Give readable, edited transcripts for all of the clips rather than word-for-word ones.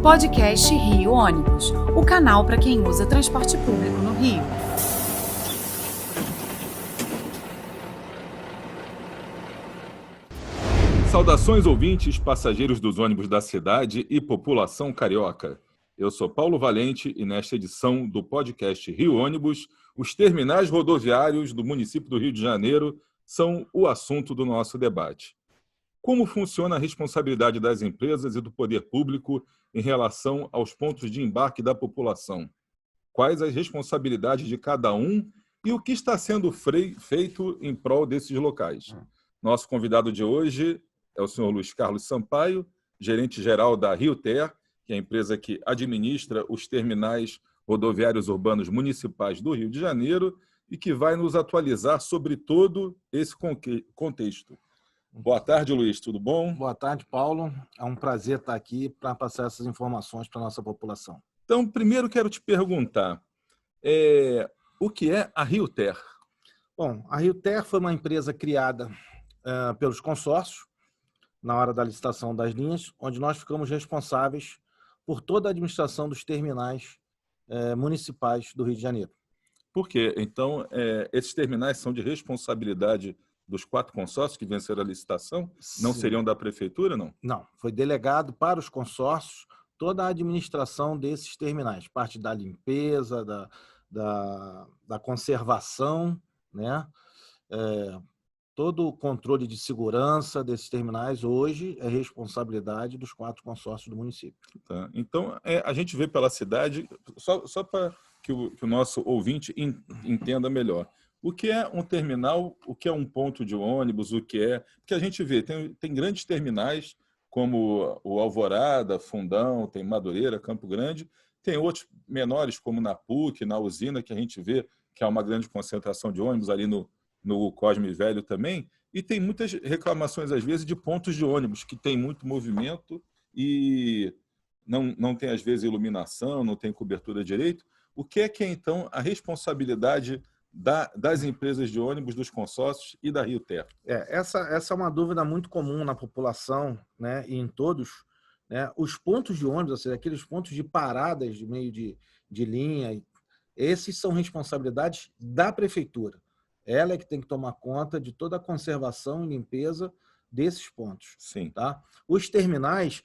Podcast Rio Ônibus, o canal para quem usa transporte público no Rio. Saudações ouvintes, passageiros dos ônibus da cidade e população carioca. Eu sou Paulo Valente e nesta edição do podcast Rio Ônibus, os terminais rodoviários do município do Rio de Janeiro são o assunto do nosso debate. Como funciona a responsabilidade das empresas e do poder público em relação aos pontos de embarque da população? Quais as responsabilidades de cada um e o que está sendo feito em prol desses locais? Nosso convidado de hoje é o senhor Luiz Carlos Sampaio, gerente-geral da RioTer, que é a empresa que administra os terminais rodoviários urbanos municipais do Rio de Janeiro e que vai nos atualizar sobre todo esse contexto. Boa tarde, Luiz, tudo bom? Boa tarde, Paulo. É um prazer estar aqui para passar essas informações para a nossa população. Então, primeiro quero te perguntar, o que é a RioTer? Bom, a RioTer foi uma empresa criada pelos consórcios na hora da licitação das linhas, onde nós ficamos responsáveis por toda a administração dos terminais municipais do Rio de Janeiro. Por quê? Então, esses terminais são de responsabilidade dos 4 consórcios que venceram a licitação? Sim. Não seriam da prefeitura, não? Não, foi delegado para os consórcios toda a administração desses terminais, parte da limpeza, da conservação, né? Todo o controle de segurança desses terminais hoje é responsabilidade dos 4 consórcios do município. Tá. Então, a gente vê pela cidade, só para que o nosso ouvinte entenda melhor, o que é um terminal, o que é um ponto de ônibus, o que é... Porque a gente vê, tem grandes terminais, como o Alvorada, Fundão, tem Madureira, Campo Grande, tem outros menores, como na PUC, na Usina, que a gente vê que há uma grande concentração de ônibus ali no Cosme Velho também, e tem muitas reclamações, às vezes, de pontos de ônibus, que tem muito movimento e não tem, às vezes, iluminação, não tem cobertura direito. O que é, então, a responsabilidade das empresas de ônibus, dos consórcios e da RioTer? Essa é uma dúvida muito comum na população, né, e em todos, né? Os pontos de ônibus, ou seja, aqueles pontos de paradas de meio de linha, esses são responsabilidades da prefeitura. Ela é que tem que tomar conta de toda a conservação e limpeza desses pontos. Sim. Tá? Os terminais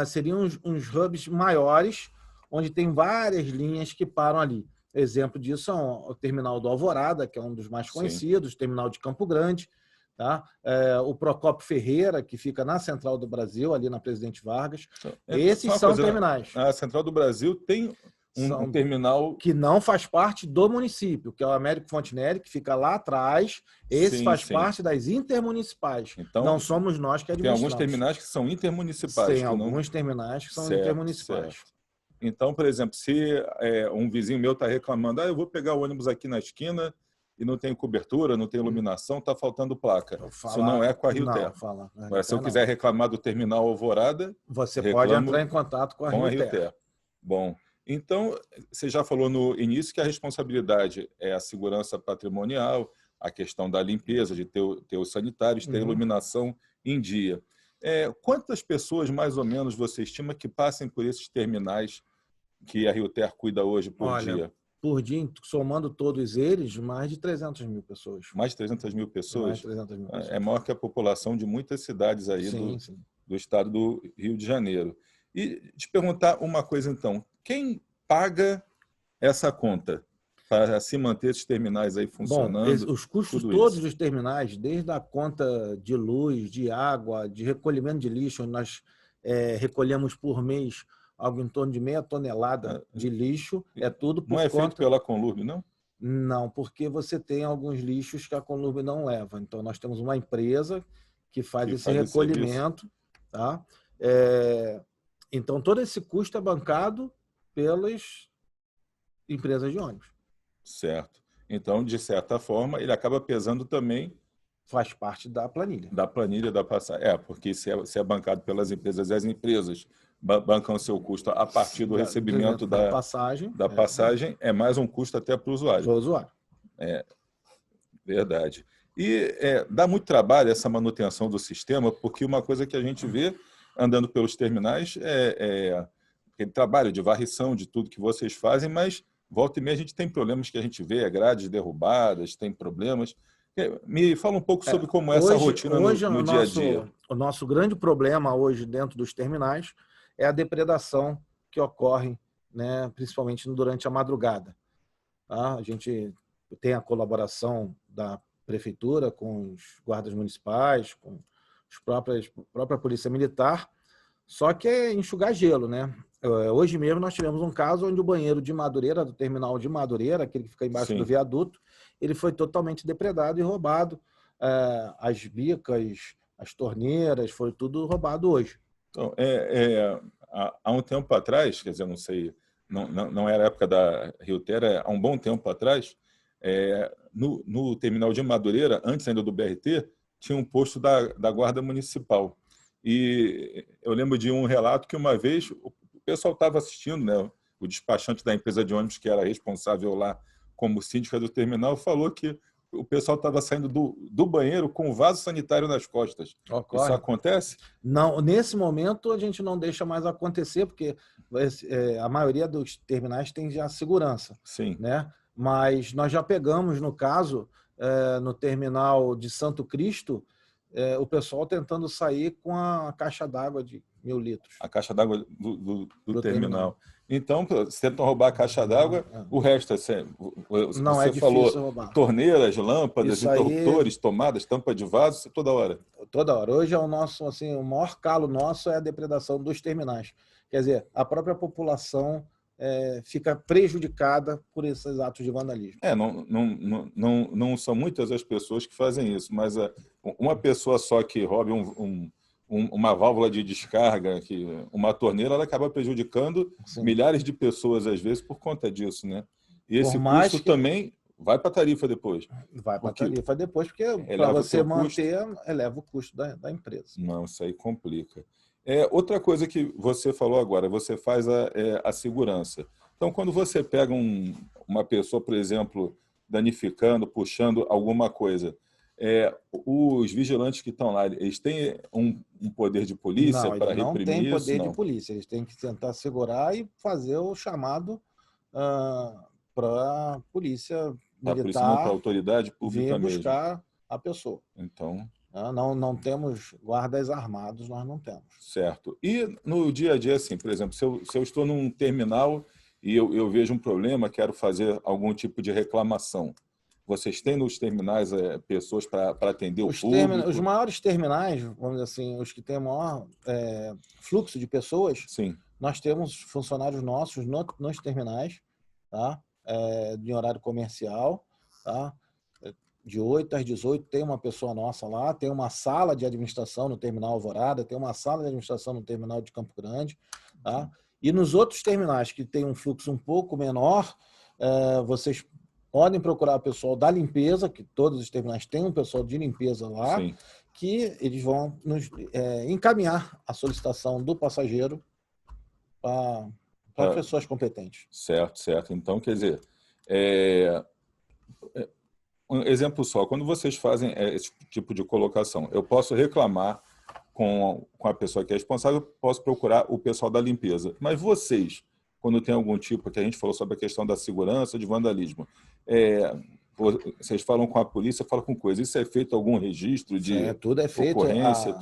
seriam uns hubs maiores, onde tem várias linhas que param ali. Exemplo disso é o terminal do Alvorada, que é um dos mais conhecidos, o terminal de Campo Grande, tá? O Procópio Ferreira, que fica na Central do Brasil, ali na Presidente Vargas. Esses são terminais. A Central do Brasil tem um terminal que não faz parte do município, que é o Américo Fontinelli, que fica lá atrás. Esse faz parte das intermunicipais. Então, não somos nós que administramos. Tem alguns terminais que são intermunicipais. Tem alguns terminais que são intermunicipais. Certo. Então, por exemplo, se um vizinho meu está reclamando, eu vou pegar o ônibus aqui na esquina e não tem cobertura, não tem iluminação, está faltando placa. Isso não é com a RioTer. Agora, se eu quiser reclamar do terminal Alvorada, você pode entrar em contato com a RioTer. Bom, então, você já falou no início que a responsabilidade é a segurança patrimonial, a questão da limpeza, de ter os sanitários, ter iluminação em dia. Quantas pessoas, mais ou menos, você estima que passem por esses terminais que a RioTer cuida hoje por dia? Por dia, somando todos eles, mais de 300 mil pessoas. Mais de 300 mil pessoas? Mais de 300 mil pessoas. É maior que a população de muitas cidades aí do estado do Rio de Janeiro. E te perguntar uma coisa, então. Quem paga essa conta para se manter esses terminais aí funcionando? Bom, os custos todos dos terminais, desde a conta de luz, de água, de recolhimento de lixo, onde nós recolhemos por mês algo em torno de meia tonelada de lixo, tudo por conta... Não é feito pela Conlurb, não? Não, porque você tem alguns lixos que a Conlurb não leva. Então, nós temos uma empresa que faz esse recolhimento. Tá? Então, todo esse custo é bancado pelas empresas de ônibus. Certo. Então, de certa forma, ele acaba pesando também... Faz parte da planilha. Da planilha da passagem. Porque se é bancado pelas empresas, e as empresas bancam o seu custo a partir do recebimento da passagem, é mais um custo até para o usuário. Para o usuário. Verdade. E dá muito trabalho essa manutenção do sistema, porque uma coisa que a gente vê andando pelos terminais aquele trabalho de varrição, de tudo que vocês fazem, mas volta e meia a gente tem problemas que a gente vê, grades derrubadas, tem problemas. Me fala um pouco sobre como é essa rotina no dia a dia. O nosso grande problema hoje dentro dos terminais é a depredação que ocorre, né, principalmente durante a madrugada. Tá? A gente tem a colaboração da prefeitura com os guardas municipais, com a própria polícia militar, só que é enxugar gelo, né? Hoje mesmo nós tivemos um caso onde o banheiro de Madureira, do terminal de Madureira, aquele que fica embaixo do viaduto, ele foi totalmente depredado e roubado. As bicas, as torneiras, foi tudo roubado hoje. Então, há um tempo atrás, quer dizer, não sei, não era a época da Rio Terra, há um bom tempo atrás, no terminal de Madureira, antes ainda do BRT, tinha um posto da Guarda Municipal. E eu lembro de um relato que uma vez o pessoal estava assistindo, né, o despachante da empresa de ônibus, que era responsável lá como síndica do terminal, falou que o pessoal estava saindo do banheiro com um vaso sanitário nas costas. Ocorre. Isso acontece? Não, nesse momento a gente não deixa mais acontecer, porque a maioria dos terminais tem já segurança. Sim. Né? Mas nós já pegamos, no caso, no terminal de Santo Cristo, o pessoal tentando sair com a caixa d'água de 1.000 litros. A caixa d'água do terminal. Então, se tentam roubar a caixa d'água, o resto você falou roubar. Torneiras, lâmpadas, interruptores, tomadas, tampa de vaso, toda hora. Toda hora. Hoje é o nosso, assim, o maior calo nosso é a depredação dos terminais. Quer dizer, a própria população fica prejudicada por esses atos de vandalismo. Não são muitas as pessoas que fazem isso, mas uma pessoa só que roube uma válvula de descarga, uma torneira, ela acaba prejudicando milhares de pessoas, às vezes, por conta disso, né? E esse custo também vai para a tarifa depois. Vai para a tarifa depois, porque para você manter, eleva o custo da empresa. Não, isso aí complica. Outra coisa que você falou agora, você faz a segurança. Então, quando você pega uma pessoa, por exemplo, danificando, puxando alguma coisa, os vigilantes que estão lá, eles têm um poder de polícia para reprimir isso? Não tem poder de polícia, eles têm que tentar segurar e fazer o chamado para a polícia militar, a polícia não, para a autoridade pública vir buscar a pessoa. Então... Não temos guardas armados, nós não temos. Certo. E no dia a dia, assim, por exemplo, se eu estou num terminal e eu vejo um problema, quero fazer algum tipo de reclamação, vocês têm nos terminais pessoas para atender o público? Os maiores terminais, vamos dizer assim, os que têm maior fluxo de pessoas, sim, nós temos funcionários nossos nos terminais, tá? De horário comercial, tá? De 8 às 18 tem uma pessoa nossa lá, tem uma sala de administração no terminal Alvorada, tem uma sala de administração no terminal de Campo Grande, tá? E nos outros terminais que tem um fluxo um pouco menor, vocês podem procurar o pessoal da limpeza, que todos os terminais têm um pessoal de limpeza lá, sim, que eles vão nos encaminhar a solicitação do passageiro para pessoas competentes. Certo. Então, quer dizer, um exemplo só, quando vocês fazem esse tipo de colocação, eu posso reclamar com a pessoa que é responsável, posso procurar o pessoal da limpeza. Mas vocês, quando tem algum tipo, que a gente falou sobre a questão da segurança, de vandalismo, vocês falam com a polícia, falam com coisa. Isso é feito algum registro de tudo é feito, ocorrência?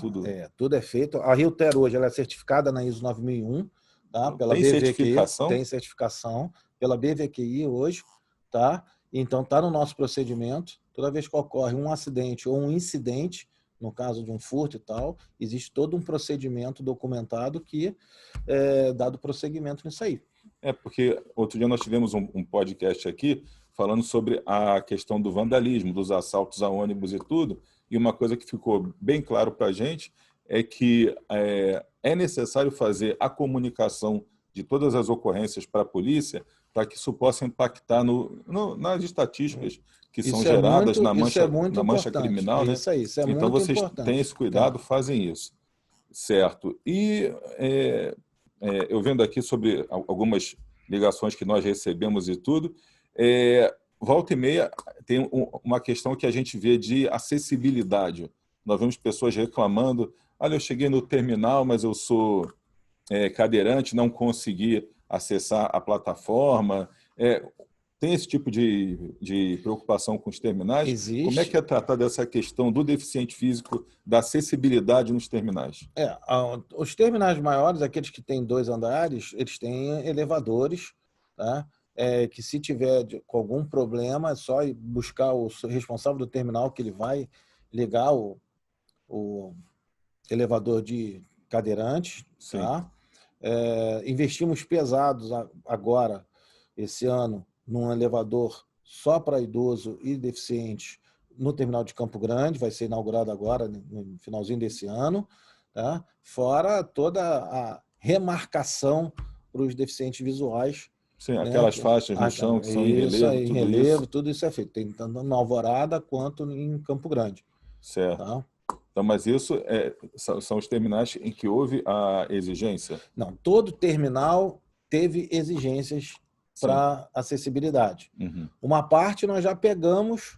Tudo é feito. A Rio Terra hoje ela é certificada na ISO 9001, tá? Pela tem BVQI, certificação? Tem certificação pela BVQI hoje, tá? Então, está no nosso procedimento. Toda vez que ocorre um acidente ou um incidente, no caso de um furto e tal, existe todo um procedimento documentado que é dado prosseguimento nisso aí. Porque outro dia nós tivemos um podcast aqui falando sobre a questão do vandalismo, dos assaltos a ônibus e tudo, e uma coisa que ficou bem claro para a gente é que é necessário fazer a comunicação de todas as ocorrências para a polícia para que isso possa impactar nas estatísticas que são geradas na mancha criminal. Né? Isso é então, muito vocês importante. têm esse cuidado, fazem isso. Certo. E eu vendo aqui sobre algumas ligações que nós recebemos e tudo, volta e meia tem uma questão que a gente vê de acessibilidade. Nós vemos pessoas reclamando, olha, eu cheguei no terminal, mas eu sou cadeirante não conseguir acessar a plataforma? Tem esse tipo de preocupação com os terminais? Existe. Como é que é tratada essa questão do deficiente físico, da acessibilidade nos terminais? Os terminais maiores, aqueles que têm 2 andares, eles têm elevadores, tá? Que se tiver com algum problema, é só ir buscar o responsável do terminal, que ele vai ligar o elevador de cadeirantes. Tá? Investimos pesados agora, esse ano, num elevador só para idoso e deficiente no terminal de Campo Grande, vai ser inaugurado agora, no finalzinho desse ano, tá? Fora toda a remarcação para os deficientes visuais. Sim, aquelas faixas no chão que são em relevo, tudo isso é feito, tanto na Alvorada quanto em Campo Grande. Certo. Tá? Então, mas isso são os terminais em que houve a exigência? Não, todo terminal teve exigências para acessibilidade. Uhum. Uma parte nós já pegamos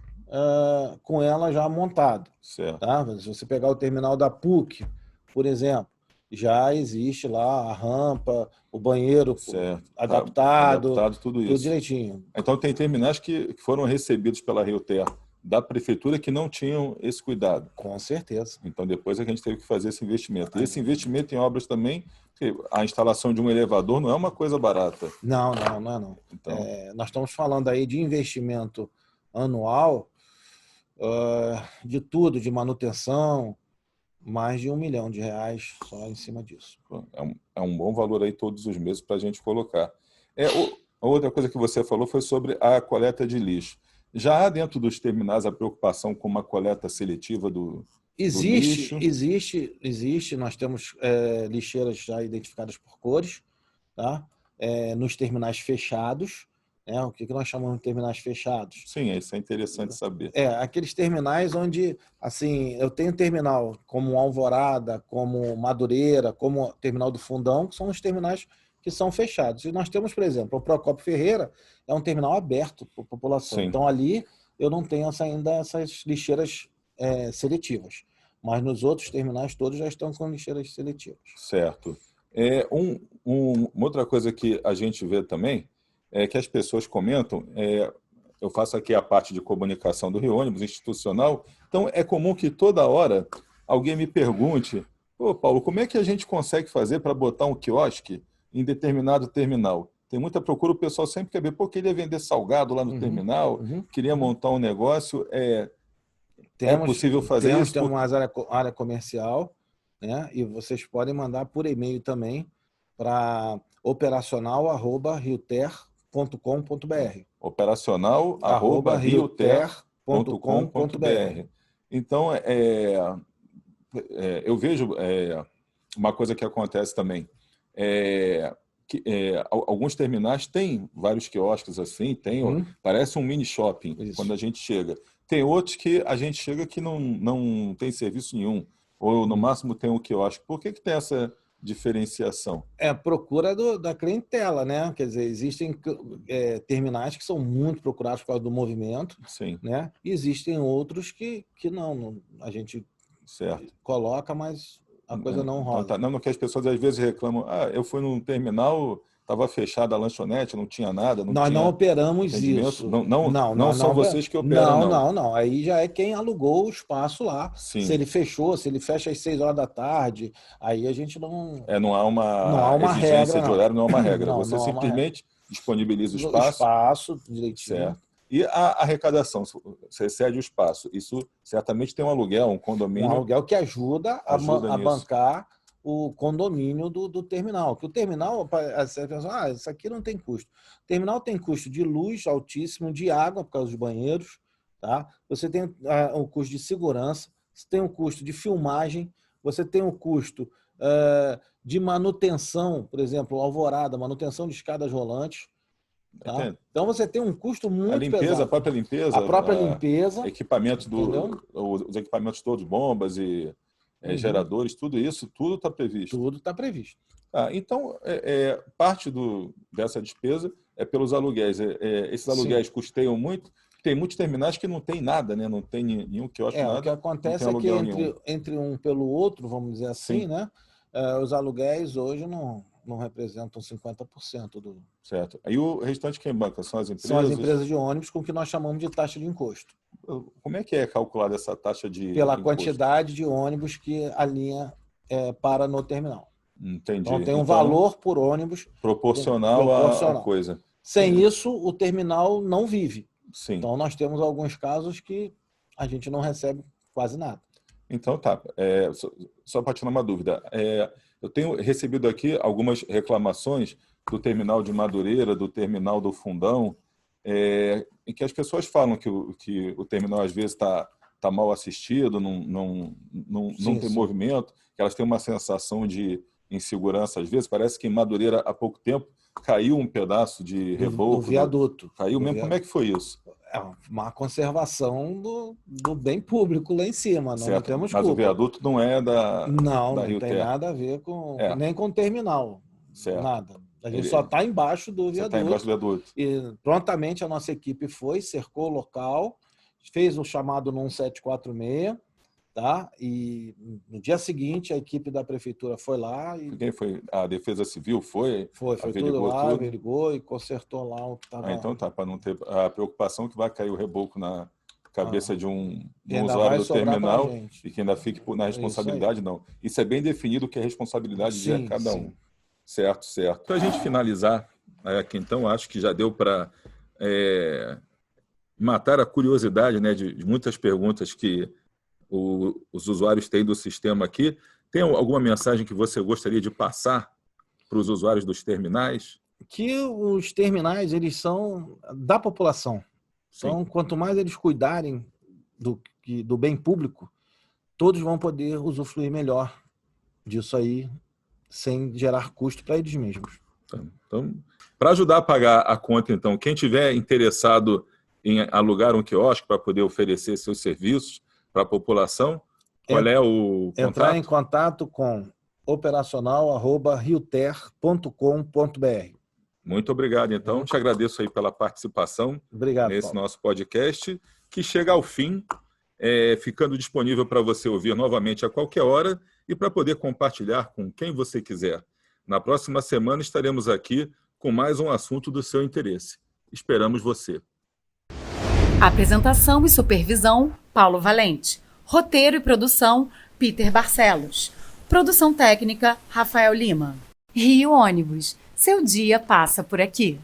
com ela já montada. Certo. Tá? Se você pegar o terminal da PUC, por exemplo, já existe lá a rampa, o banheiro adaptado, tudo isso. Tudo direitinho. Então, tem terminais que foram recebidos pela Rio-Ter da prefeitura que não tinham esse cuidado. Com certeza. Então, depois a gente teve que fazer esse investimento. E esse investimento em obras também, a instalação de um elevador não é uma coisa barata. Não. Então... nós estamos falando aí de investimento anual de tudo, de manutenção, mais de R$1 milhão só em cima disso. É um bom valor aí todos os meses para a gente colocar. A outra coisa que você falou foi sobre a coleta de lixo. Já há dentro dos terminais a preocupação com uma coleta seletiva do lixo? Existe. Nós temos lixeiras já identificadas por cores, tá? Nos terminais fechados. O que nós chamamos de terminais fechados? Sim, isso é interessante saber. Aqueles terminais onde, assim, eu tenho terminal como Alvorada, como Madureira, como terminal do Fundão, que são os terminais que são fechados. E nós temos, por exemplo, o Procópio Ferreira, é um terminal aberto para a população. Sim. Então, ali eu não tenho ainda essas lixeiras seletivas. Mas nos outros terminais todos já estão com lixeiras seletivas. Certo. Uma outra coisa que a gente vê também é que as pessoas comentam, eu faço aqui a parte de comunicação do Rio Ônibus institucional, então é comum que toda hora alguém me pergunte: Paulo, como é que a gente consegue fazer para botar um quiosque em determinado terminal? Tem muita procura, o pessoal sempre quer ver, queria vender salgado lá no terminal, queria montar um negócio. É possível fazer isso? Temos uma área comercial, né? E vocês podem mandar por e-mail também para operacional@rioter.com.br. operacional@rioter.com.br. Então, eu vejo uma coisa que acontece também. Alguns terminais têm vários quiosques assim, parece um mini shopping. Isso. Quando a gente chega. Tem outros que a gente chega que não tem serviço nenhum, ou no máximo tem um quiosque. Por que tem essa diferenciação? Procura da clientela, né? Quer dizer, existem terminais que são muito procurados por causa do movimento. Sim. Né? E existem outros que não, a gente coloca, mas a coisa não rola. Não, que as pessoas às vezes reclamam: eu fui num terminal, estava fechada a lanchonete, não tinha nada. Nós não operamos isso. Não são vocês que operam, não. Aí já é quem alugou o espaço lá. Sim. Se ele fechou, se ele fecha às 6 horas da tarde, aí a gente não... Não há uma exigência regra, de horário, não há uma regra. Não, você não simplesmente disponibiliza o espaço. O espaço direitinho. Certo. E a arrecadação, você cede o espaço. Isso certamente tem um aluguel, um condomínio. Um aluguel que ajuda a bancar o condomínio do terminal. Que o terminal, você pensa, isso aqui não tem custo. O terminal tem custo de luz altíssimo, de água por causa dos banheiros, tá? Você tem o custo de segurança, você tem o custo de filmagem, você tem o custo de manutenção, por exemplo, Alvorada, manutenção de escadas rolantes. Tá? Então você tem um custo muito pesado. A própria limpeza. A própria limpeza. Equipamentos os equipamentos todos, bombas e geradores, tudo está previsto. Tudo está previsto. Então, parte dessa despesa é pelos aluguéis. Esses aluguéis custeiam muito. Tem muitos terminais que não tem nada, né? Não tem nenhum quiosque, nada. O que acontece é que entre um pelo outro, vamos dizer assim, né? Os aluguéis hoje não representam 50% do... Certo. Aí o restante quem banca? São as empresas? São as empresas de ônibus com o que nós chamamos de taxa de encosto. Como é que é calculada essa taxa de Pela imposto? quantidade de ônibus que a linha para no terminal. Entendi. Então tem um valor por ônibus proporcional à coisa. Sem isso, o terminal não vive. Sim. Então nós temos alguns casos que a gente não recebe quase nada. Então tá. Só para tirar uma dúvida. Eu tenho recebido aqui algumas reclamações do terminal de Madureira, do terminal do Fundão, em que as pessoas falam que o terminal às vezes está mal assistido, não tem movimento, que elas têm uma sensação de insegurança às vezes. Parece que em Madureira, há pouco tempo, caiu um pedaço de reboco. Do viaduto. Caiu mesmo? Como é que foi isso? É uma conservação do bem público lá em cima, não temos culpa. Mas o viaduto não é da Não Rio tem Terra. nada a ver nem com o terminal. Certo. Nada. A gente só está embaixo do viaduto. Está embaixo do viaduto. E prontamente a nossa equipe foi, cercou o local, fez o chamado no 1746, tá? E no dia seguinte a equipe da prefeitura foi lá e... Quem foi? A Defesa Civil foi? Foi tudo lá, averigou e consertou lá o que estava... Então tá, para não ter a preocupação que vai cair o reboco na cabeça de um ainda usuário vai do sobrar terminal pra gente. e que ainda fique na responsabilidade, não. Isso é bem definido que é responsabilidade de cada um. Certo. Para a gente finalizar aqui, então, acho que já deu para matar a curiosidade, né, de muitas perguntas que os usuários têm do sistema aqui. Tem alguma mensagem que você gostaria de passar para os usuários dos terminais? Que os terminais, eles são da população. Então, quanto mais eles cuidarem do bem público, todos vão poder usufruir melhor disso aí, sem gerar custo para eles mesmos. Então, para ajudar a pagar a conta, então, quem tiver interessado em alugar um quiosque para poder oferecer seus serviços para a população, qual é o contato? Entrar em contato com operacional@rioter.com.br. Muito obrigado, então. Te agradeço aí pela participação nesse nosso podcast, que chega ao fim, ficando disponível para você ouvir novamente a qualquer hora e para poder compartilhar com quem você quiser. Na próxima semana estaremos aqui com mais um assunto do seu interesse. Esperamos você. Apresentação e supervisão, Paulo Valente. Roteiro e produção, Peter Barcelos. Produção técnica, Rafael Lima. Rio Ônibus. Seu dia passa por aqui.